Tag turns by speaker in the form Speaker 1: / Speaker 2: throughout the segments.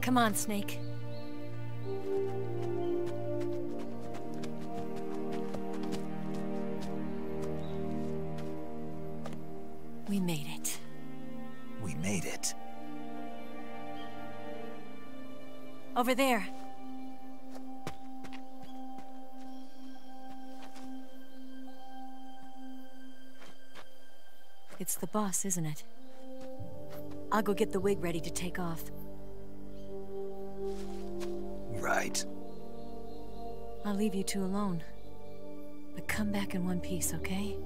Speaker 1: Come on, Snake. We made it.
Speaker 2: We made it.
Speaker 1: Over there. It's the boss, isn't it? I'll go get the wig ready to take off.
Speaker 2: Right.
Speaker 1: I'll leave you two alone. But come back in one piece, okay?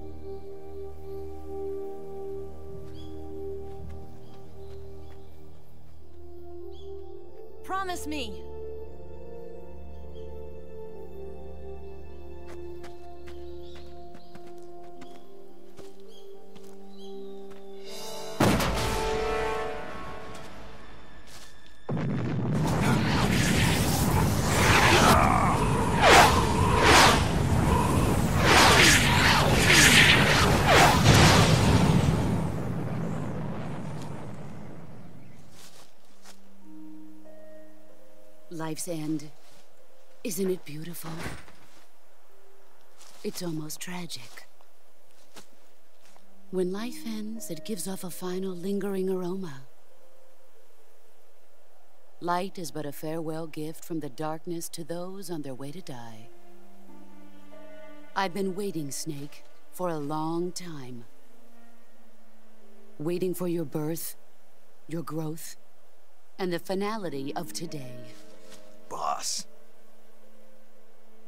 Speaker 1: Promise me!
Speaker 3: Life's end. Isn't it beautiful? It's almost tragic. When life ends, it gives off a final lingering aroma. Light is but a farewell gift from the darkness to those on their way to die. I've been waiting, Snake, for a long time. Waiting for your birth, your growth, and the finality of today.
Speaker 2: Boss.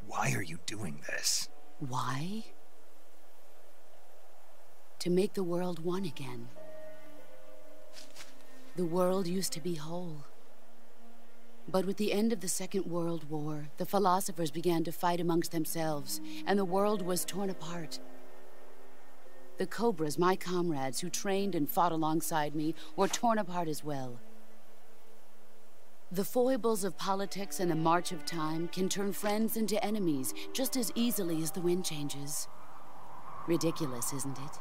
Speaker 2: Why are you doing this?
Speaker 3: Why? To make the world one again. The world used to be whole. But with the end of the Second World War, the philosophers began to fight amongst themselves, and the world was torn apart. The Cobras, my comrades who trained and fought alongside me, were torn apart as well. The foibles of politics and the march of time can turn friends into enemies just as easily as the wind changes. Ridiculous, isn't it?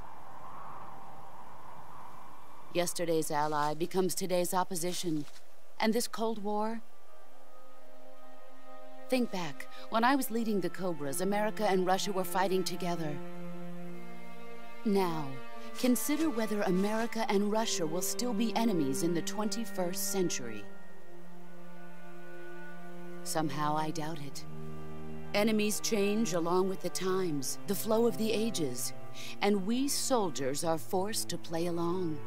Speaker 3: Yesterday's ally becomes today's opposition. And this Cold War? Think back. When I was leading the Cobras, America and Russia were fighting together. Now, consider whether America and Russia will still be enemies in the 21st century. Somehow I doubt it. Enemies change along with the times, the flow of the ages, and we soldiers are forced to play along.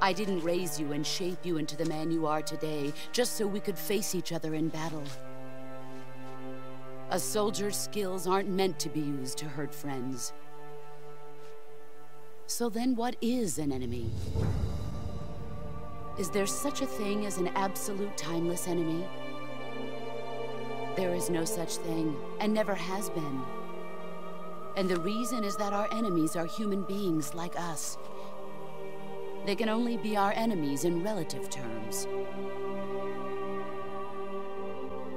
Speaker 3: I didn't raise you and shape you into the man you are today just so we could face each other in battle. A soldier's skills aren't meant to be used to hurt friends. So then what is an enemy? Is there such a thing as an absolute timeless enemy? There is no such thing, and never has been. And the reason is that our enemies are human beings like us. They can only be our enemies in relative terms.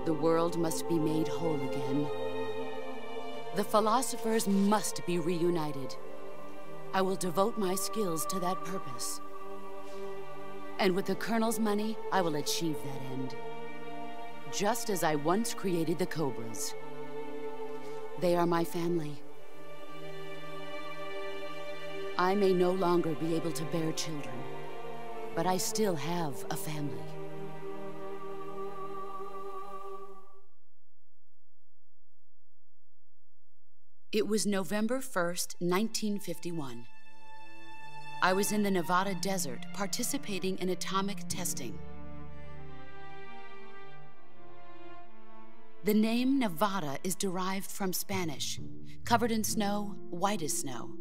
Speaker 3: The world must be made whole again. The philosophers must be reunited. I will devote my skills to that purpose. And with the Colonel's money, I will achieve that end. Just as I once created the Cobras. They are my family. I may no longer be able to bear children, but I still have a family. It was November 1st, 1951. I was in the Nevada desert participating in atomic testing. The name Nevada is derived from Spanish, covered in snow, white as snow.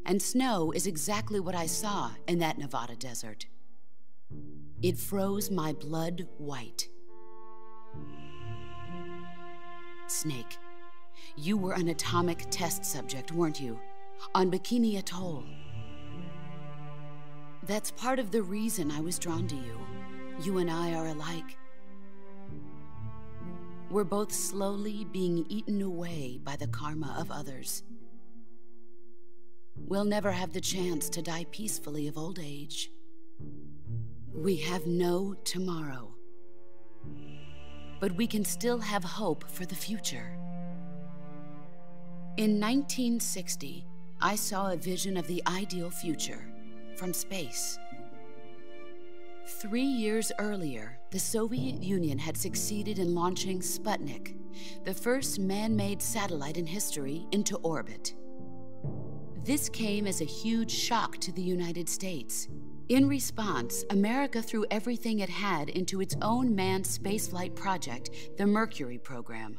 Speaker 3: And snow is exactly what I saw in that Nevada desert. It froze my blood white. Snake, you were an atomic test subject, weren't you? On Bikini Atoll. That's part of the reason I was drawn to you. You and I are alike. We're both slowly being eaten away by the karma of others. we'll never have the chance to die peacefully of old age. We have no tomorrow. But we can still have hope for the future. In 1960, I saw a vision of the ideal future from space. 3 years earlier, the Soviet Union had succeeded in launching Sputnik, the first man-made satellite in history, into orbit. This came as a huge shock to the United States. In response, America threw everything it had into its own manned spaceflight project, the Mercury program.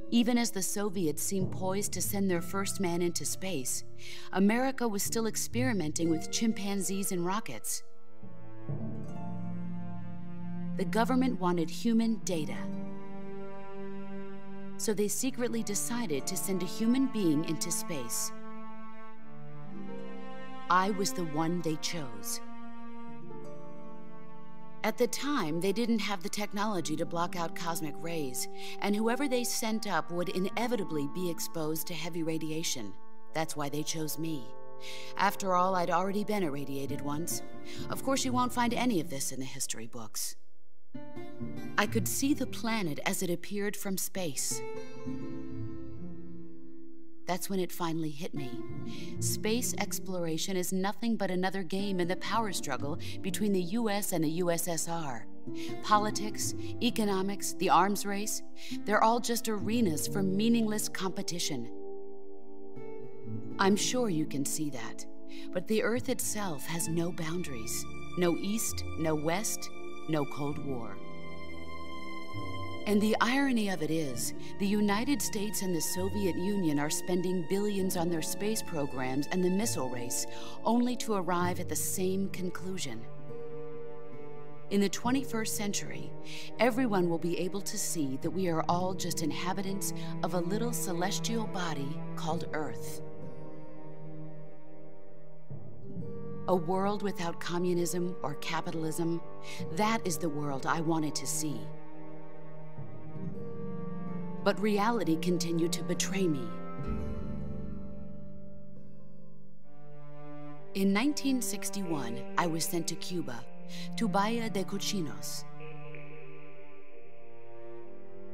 Speaker 3: Even as the Soviets seemed poised to send their first man into space, America was still experimenting with chimpanzees and rockets. The government wanted human data. So they secretly decided to send a human being into space. I was the one they chose. At the time, they didn't have the technology to block out cosmic rays, and whoever they sent up would inevitably be exposed to heavy radiation. That's why they chose me. After all, I'd already been irradiated once. Of course, you won't find any of this in the history books. I could see the planet as it appeared from space. That's when it finally hit me. Space exploration is nothing but another game in the power struggle between the US and the USSR. Politics, economics, the arms race, they're all just arenas for meaningless competition. I'm sure you can see that, but the Earth itself has no boundaries. No East, no West, no Cold War. And the irony of it is, the United States and the Soviet Union are spending billions on their space programs and the missile race, only to arrive at the same conclusion. In the 21st century, everyone will be able to see that we are all just inhabitants of a little celestial body called Earth. A world without communism or capitalism, that is the world I wanted to see. But reality continued to betray me. In 1961, I was sent to Cuba, to Bahia de Cochinos.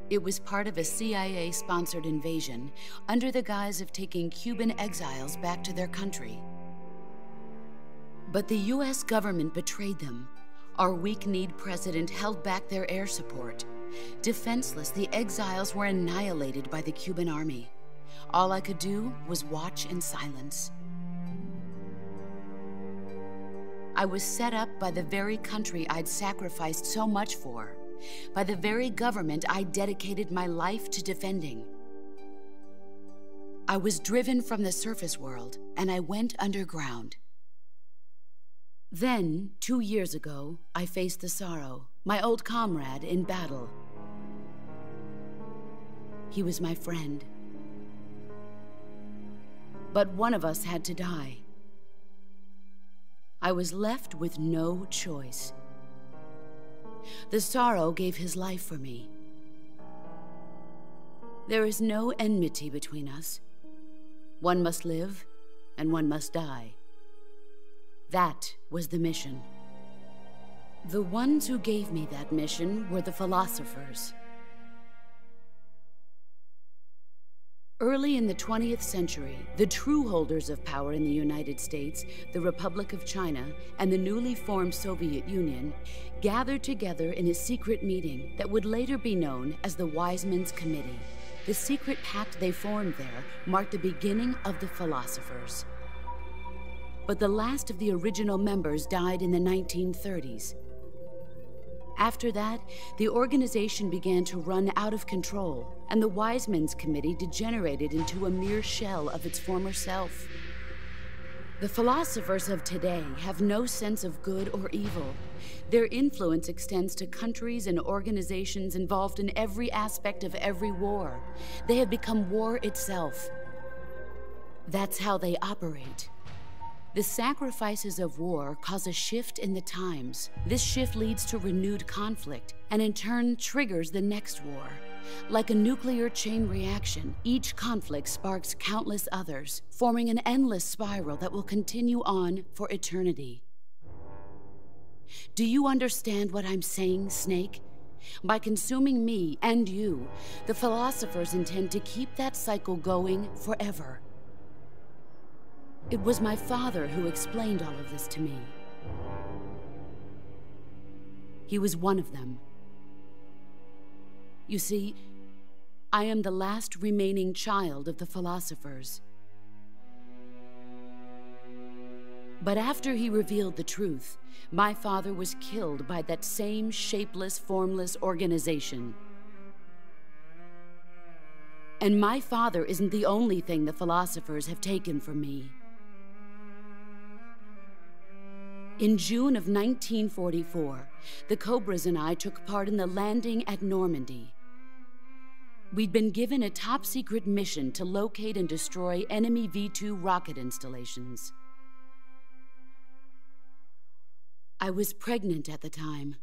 Speaker 3: It was part of a CIA-sponsored invasion under the guise of taking Cuban exiles back to their country. But the US government betrayed them. Our weak-kneed president held back their air support. Defenseless, the exiles were annihilated by the Cuban army. All I could do was watch in silence. I was set up by the very country I'd sacrificed so much for, by the very government I dedicated my life to defending. I was driven from the surface world, and I went underground. Then, 2 years ago, I faced the sorrow, my old comrade in battle. He was my friend. But one of us had to die. I was left with no choice. The sorrow gave his life for me. There is no enmity between us. One must live, and one must die. That was the mission. The ones who gave me that mission were the philosophers. Early in the 20th century, the true holders of power in the United States, the Republic of China, and the newly formed Soviet Union gathered together in a secret meeting that would later be known as the Wise Men's Committee. The secret pact they formed there marked the beginning of the philosophers. But the last of the original members died in the 1930s. After that, the organization began to run out of control, and the Wise Men's Committee degenerated into a mere shell of its former self. The philosophers of today have no sense of good or evil. Their influence extends to countries and organizations involved in every aspect of every war. They have become war itself. That's how they operate. The sacrifices of war cause a shift in the times. This shift leads to renewed conflict, and in turn triggers the next war. Like a nuclear chain reaction, each conflict sparks countless others, forming an endless spiral that will continue on for eternity. Do you understand what I'm saying, Snake? By consuming me and you, the philosophers intend to keep that cycle going forever. It was my father who explained all of this to me. He was one of them. You see, I am the last remaining child of the philosophers. But after he revealed the truth, my father was killed by that same shapeless, formless organization. And my father isn't the only thing the philosophers have taken from me. In June of 1944, the Cobras and I took part in the landing at Normandy. We'd been given a top-secret mission to locate and destroy enemy V-2 rocket installations. I was pregnant at the time.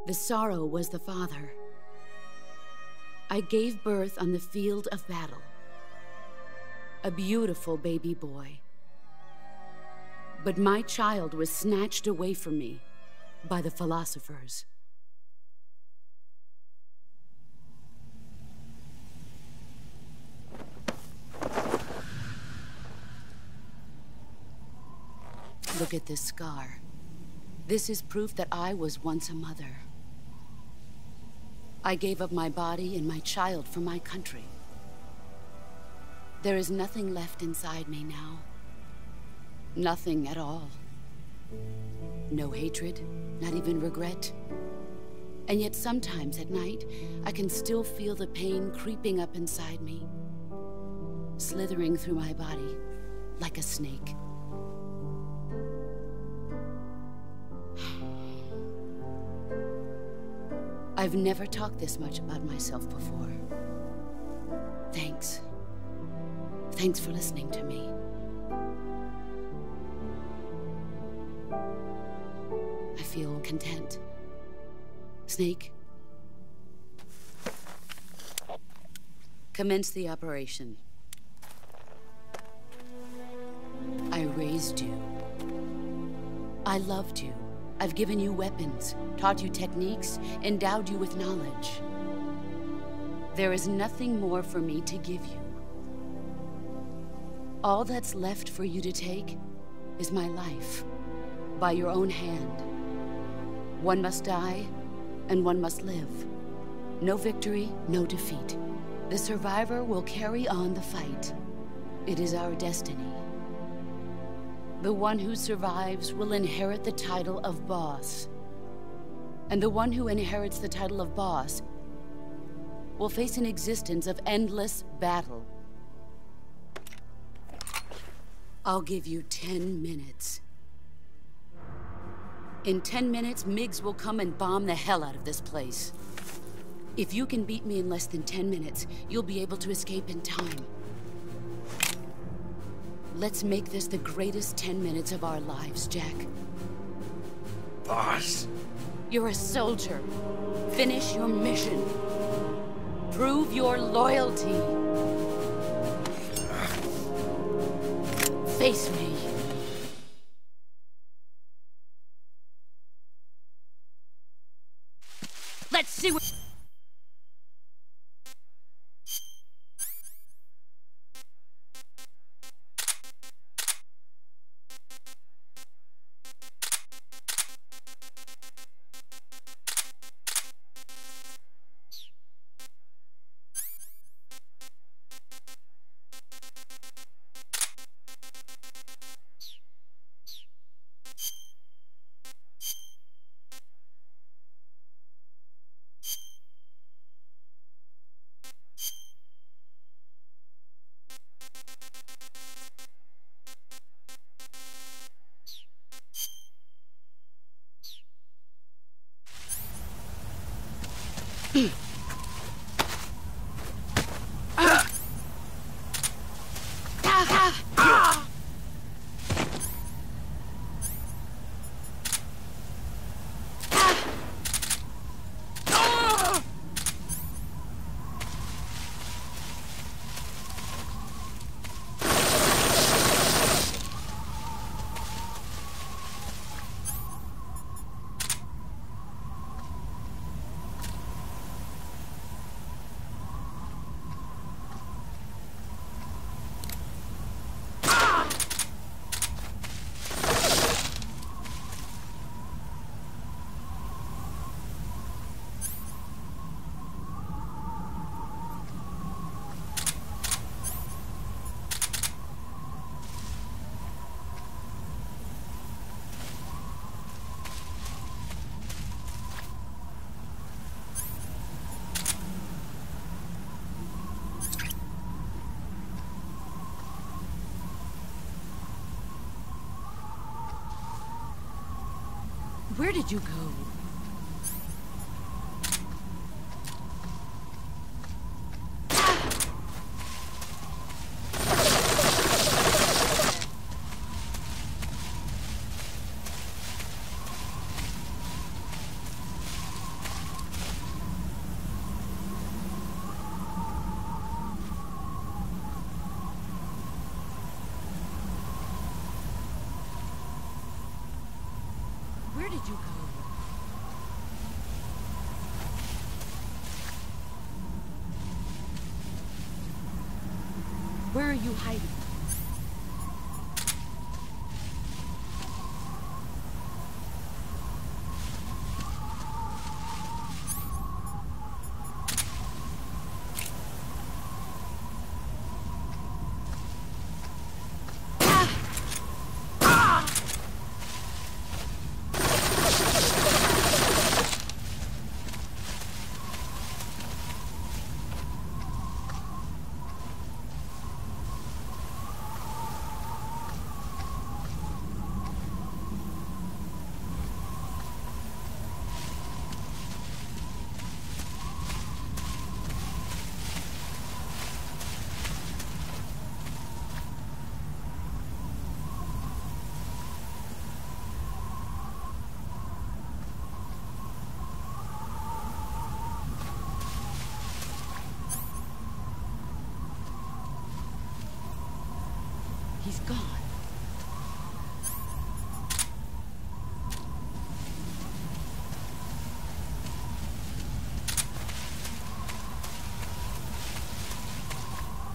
Speaker 3: The sorrow was the father. I gave birth on the field of battle. A beautiful baby boy. But my child was snatched away from me by the philosophers. Look at this scar. This is proof that I was once a mother. I gave up my body and my child for my country. There is nothing left inside me now. Nothing at all. No hatred, not even regret. And yet sometimes at night, I can still feel the pain creeping up inside me, slithering through my body like a snake. I've never talked this much about myself before. Thanks. Thanks for listening to me. I feel content. Snake, commence the operation. I raised you. I loved you. I've given you weapons, taught you techniques, endowed you with knowledge. There is nothing more for me to give you. All that's left for you to take is my life, by your own hand. One must die, and one must live. No victory, no defeat. The survivor will carry on the fight. It is our destiny. The one who survives will inherit the title of boss. And the one who inherits the title of boss will face an existence of endless battle. I'll give you 10 minutes. In 10 minutes, MiGs will come and bomb the hell out of this place. If you can beat me in less than 10 minutes, you'll be able to escape in time. Let's make this the greatest 10 minutes of our lives, Jack.
Speaker 2: Boss.
Speaker 3: You're a soldier. Finish your mission. Prove your loyalty. Face me. Let's see what... Where did you go? Where did you go? Where are you hiding? He's gone.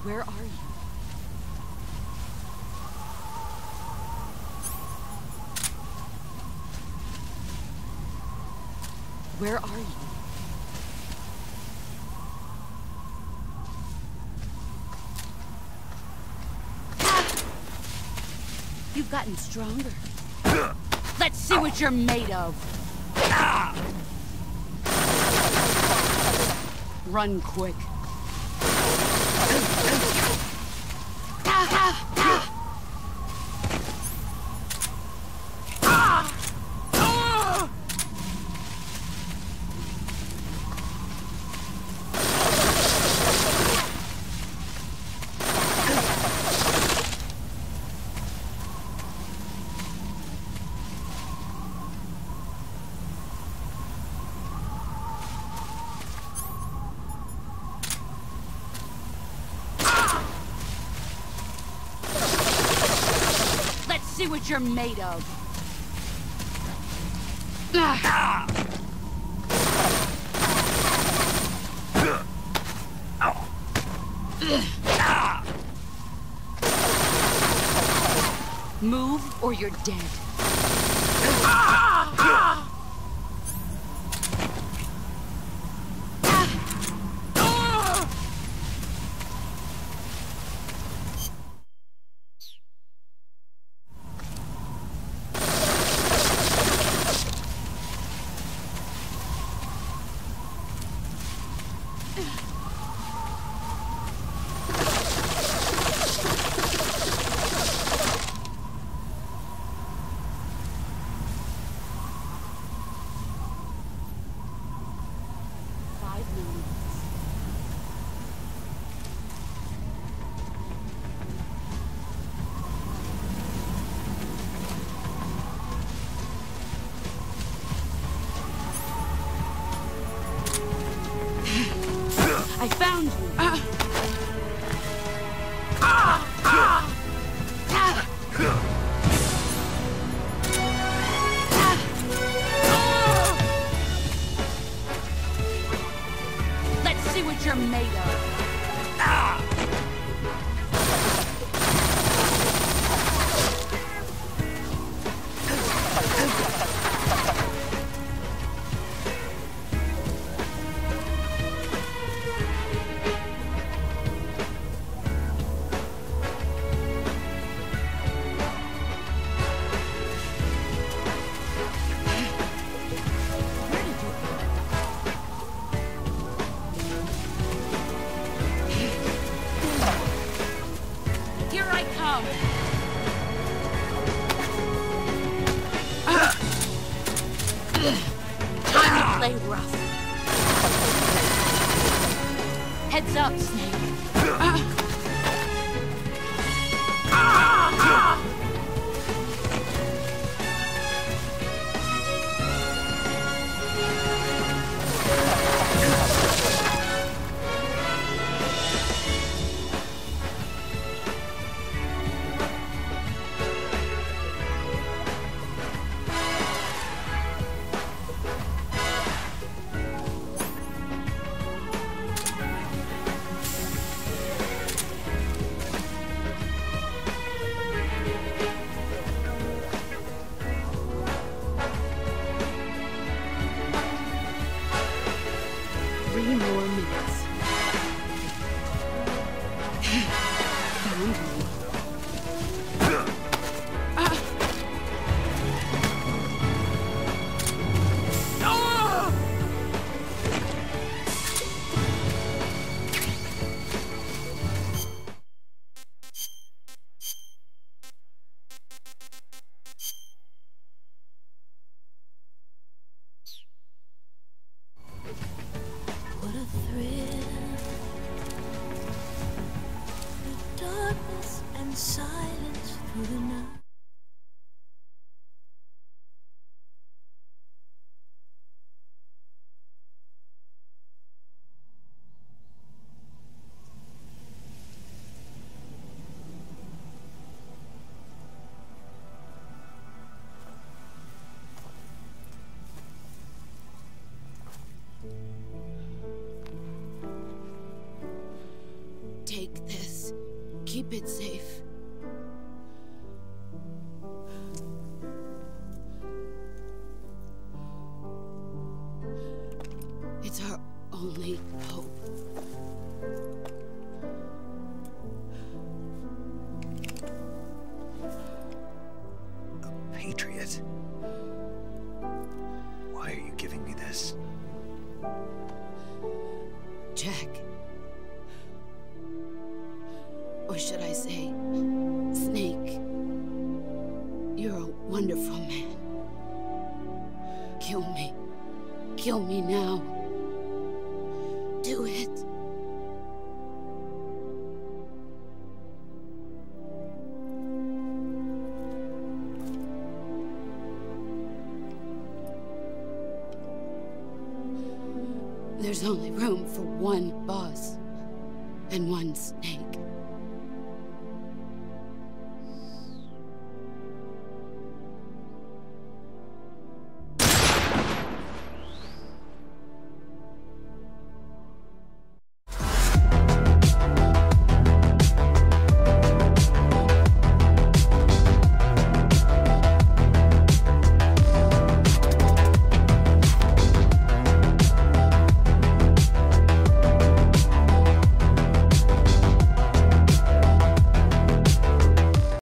Speaker 3: Where are you? Where are you? You've gotten stronger. Let's see what you're made of. Run quick. See what you're made of. Move or you're dead. I found you. Let's see what you're made of. play rough. Heads up, Snake.
Speaker 4: Silence through the night.
Speaker 3: Take this. Keep it safe. It's our only hope.
Speaker 2: A patriot? Why are you giving me this?
Speaker 3: Jack. Or should I say, Snake. You're a wonderful man. Kill me. Kill me now. Do it. There's only room for one boss and one Snake.